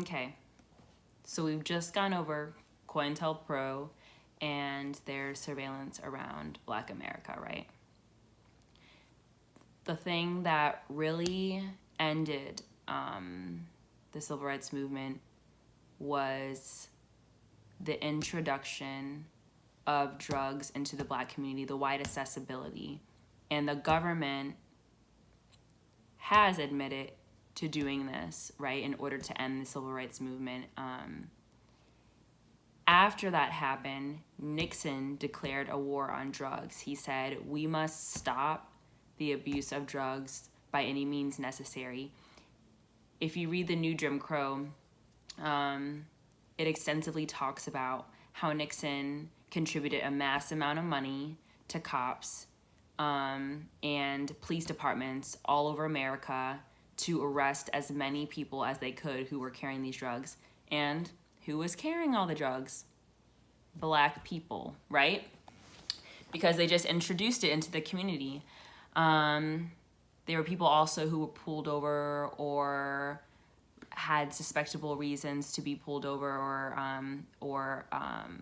Okay, so we've just gone over COINTELPRO and their surveillance around Black America, right? The thing that really ended the civil rights movement was the introduction of drugs into the Black community, the wide accessibility. And the government has admitted to doing this, right, in order to end the civil rights movement. After that happened, Nixon declared a war on drugs. He said, we must stop the abuse of drugs by any means necessary. If you read the new Jim Crow, it extensively talks about how Nixon contributed a mass amount of money to cops and police departments all over America to arrest as many people as they could who were carrying these drugs. And who was carrying all the drugs? Black people, right? Because they just introduced it into the community. There were people also who were pulled over or had suspectable reasons to be pulled over or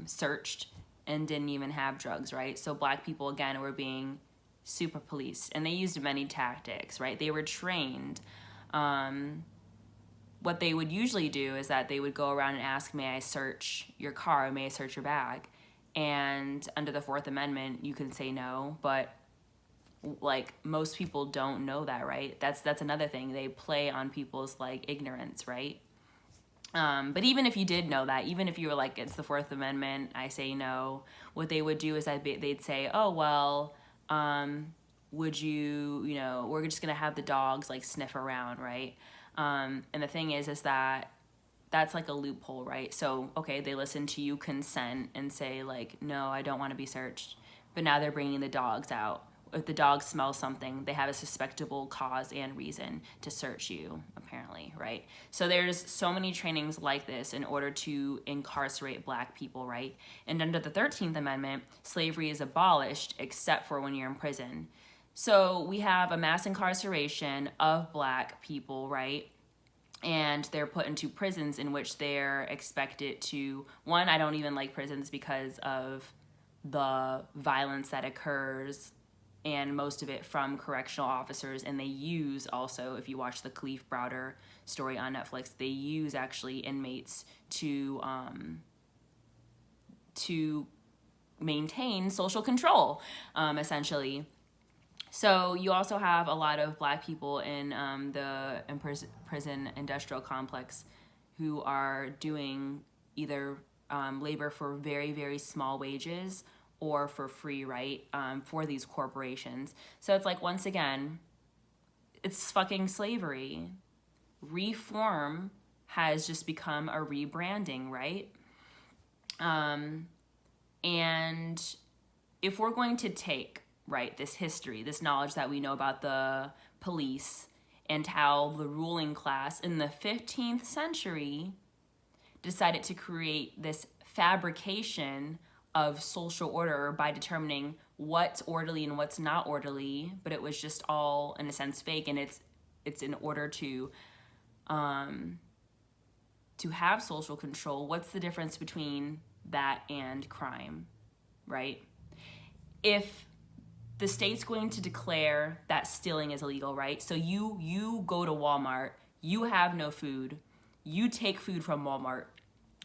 searched and didn't even have drugs, right? So Black people, again, were being super policed, and they used many tactics, right? They were trained. What they would usually do is that they would go around and ask, may I search your car? May I search your bag? And under the Fourth Amendment, you can say no, but like most people don't know that, right? That's another thing. They play on people's like ignorance, right? But even if you did know that, even if you were like, it's the Fourth Amendment, I say no, what they would do is that they'd say, oh, well, would you, we're just going to have the dogs like sniff around, right? And the thing is that that's like a loophole, right? So, okay, they listen to you consent and say like, no, I don't want to be searched. But now they're bringing the dogs out. If the dogs smell something, they have a suspectable cause and reason to search you, apparently, right? So there's so many trainings like this in order to incarcerate Black people, right? And under the 13th Amendment, slavery is abolished except for when you're in prison. So we have a mass incarceration of Black people, right? And they're put into prisons in which they're expected to, one, I don't even like prisons because of the violence that occurs, and most of it from correctional officers. And they use also, if you watch the Kalief Browder story on Netflix, they use actually inmates to maintain social control, essentially. So you also have a lot of Black people in the prison industrial complex who are doing either labor for very, very small wages or for free, right, for these corporations. So it's like, once again, it's fucking slavery. Reform has just become a rebranding, right? And if we're going to take, right, this history, this knowledge that we know about the police and how the ruling class in the 15th century decided to create this fabrication of social order by determining what's orderly and what's not orderly, but it was just all, in a sense, fake, and it's in order to have social control. What's the difference between that and crime, right? If the state's going to declare that stealing is illegal, right? So you go to Walmart, you have no food, you take food from Walmart,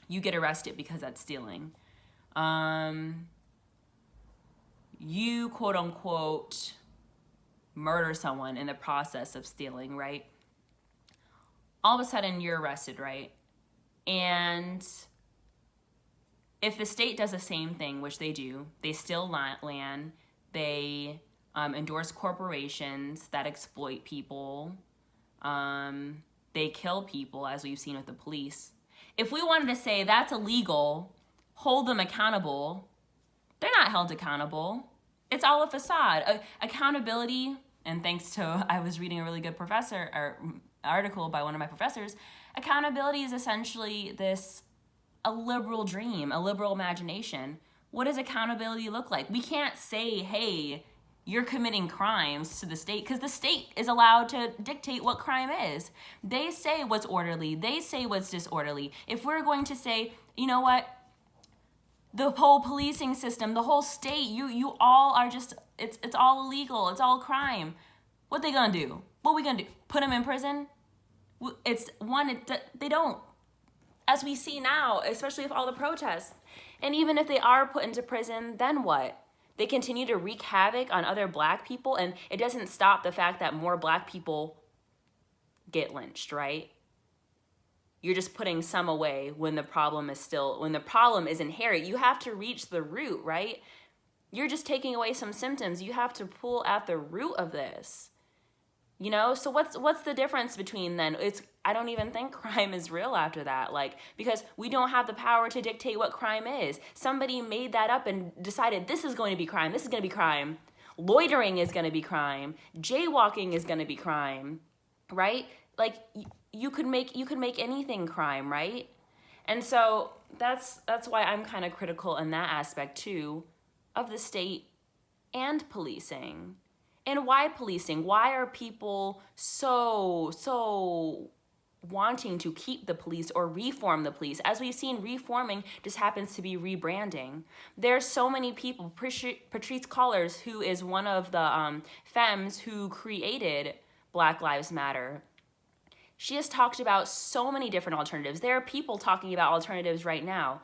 you get arrested because that's stealing. You quote unquote murder someone in the process of stealing, right? All of a sudden you're arrested, right? And if the state does the same thing, which they do, they steal land, they endorse corporations that exploit people, they kill people, as we've seen with the police. If we wanted to say that's illegal, hold them accountable, they're not held accountable. It's all a facade. Accountability, and thanks to, I was reading a really good article by one of my professors, accountability is essentially a liberal dream, a liberal imagination. What does accountability look like? We can't say, hey, you're committing crimes to the state, because the state is allowed to dictate what crime is. They say what's orderly. They say what's disorderly. If we're going to say, you know what, the whole policing system, the whole state, you all are just, it's all illegal. It's all crime. What they gonna do? What we gonna do? Put them in prison? They don't. As we see now, especially with all the protests. And even if they are put into prison, then what? They continue to wreak havoc on other black people, and it doesn't stop the fact that more black people get lynched, right? You're just putting some away when the problem is inherent. You have to reach the root, right? You're just taking away some symptoms. You have to pull at the root of this. You know, so what's the difference between then? I don't even think crime is real after that. Like, because we don't have the power to dictate what crime is. Somebody made that up and decided this is going to be crime. This is going to be crime. Loitering is going to be crime. Jaywalking is going to be crime, right? Like you could make anything crime, right? And so that's why I'm kind of critical in that aspect too of the state and policing. And why policing? Why are people so wanting to keep the police or reform the police? As we've seen, reforming just happens to be rebranding. There's so many people. Patrisse Cullors, who is one of the femmes who created Black Lives Matter, she has talked about so many different alternatives. There are people talking about alternatives right now.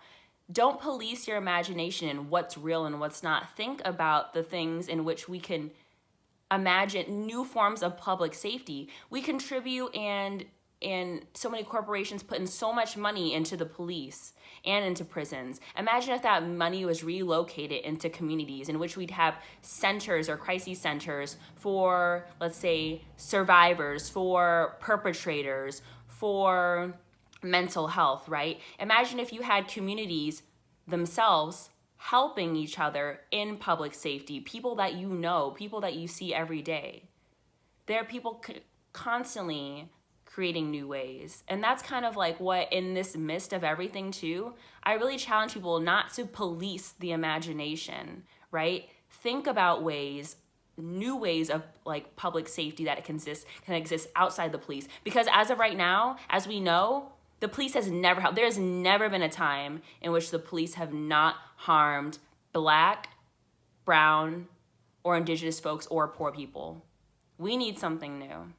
Don't police your imagination in what's real and what's not. Think about the things in which we can imagine new forms of public safety. We contribute and so many corporations put in so much money into the police and into prisons. Imagine if that money was relocated into communities in which we'd have centers or crisis centers for, let's say, survivors, for perpetrators, for mental health, right? Imagine if you had communities themselves helping each other in public safety, people that you know, people that you see every day. There are people constantly creating new ways. And that's kind of like what, in this midst of everything too, I really challenge people not to police the imagination, right? Think about new ways of like public safety that can exist outside the police. Because as of right now, as we know, the police has never helped. There's never been a time in which the police have not harmed Black, brown, or indigenous folks or poor people. We need something new.